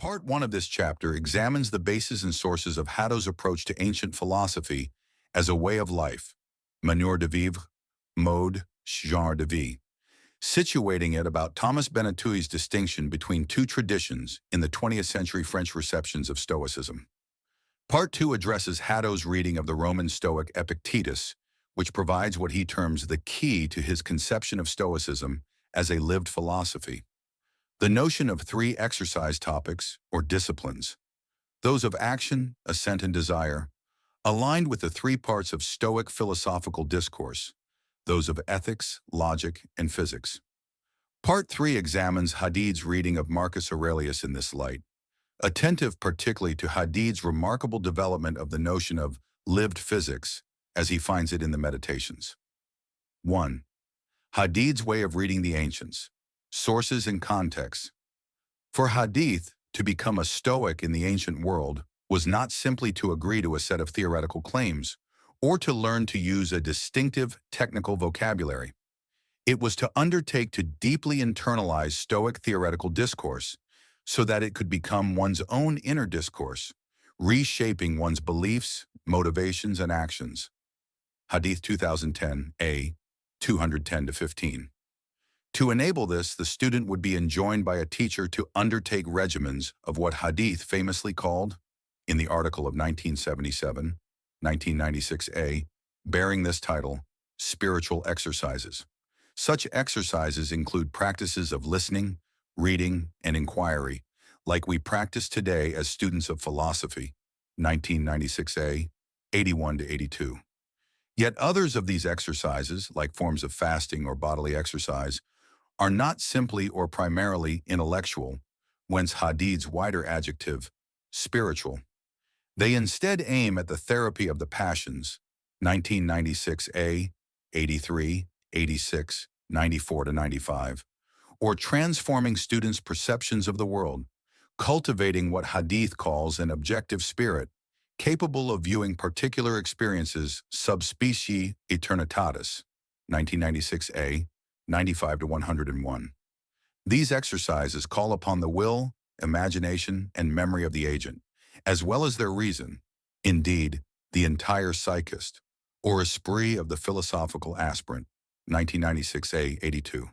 Part 1 of this chapter examines the bases and sources of Haddo's approach to ancient philosophy as a way of life, manière de vivre, mode, genre de vie, situating it about Thomas Benetouil's distinction between two traditions in the 20th century French receptions of Stoicism. Part 2 addresses Haddo's reading of the Roman Stoic Epictetus, which provides what he terms the key to his conception of Stoicism as a lived philosophy. The notion of three exercise topics, or disciplines, those of action, assent, and desire, aligned with the three parts of Stoic philosophical discourse, those of ethics, logic, and physics. Part 3 examines Hadid's reading of Marcus Aurelius in this light, attentive particularly to Hadid's remarkable development of the notion of lived physics as he finds it in the Meditations. 1. Hadid's way of reading the ancients. Sources and context. For Hadith, to become a Stoic in the ancient world was not simply to agree to a set of theoretical claims or to learn to use a distinctive technical vocabulary. It was to undertake to deeply internalize Stoic theoretical discourse so that it could become one's own inner discourse, reshaping one's beliefs, motivations, and actions. Hadith 2010, A, 210-15. To enable this, the student would be enjoined by a teacher to undertake regimens of what Hadith famously called, in the article of 1977, 1996a, bearing this title, spiritual exercises. Such exercises include practices of listening, reading, and inquiry, like we practice today as students of philosophy, 1996a, 81-82. Yet others of these exercises, like forms of fasting or bodily exercise, are not simply or primarily intellectual, whence Hadid's wider adjective, spiritual. They instead aim at the therapy of the passions, 1996a, 83, 86, 94-95, or transforming students' perceptions of the world, cultivating what Hadith calls an objective spirit, capable of viewing particular experiences sub specie aeternitatis, 1996a, 95-101. These exercises call upon the will, imagination, and memory of the agent, as well as their reason, indeed, the entire psychist, or esprit of the philosophical aspirant, 1996a, 82.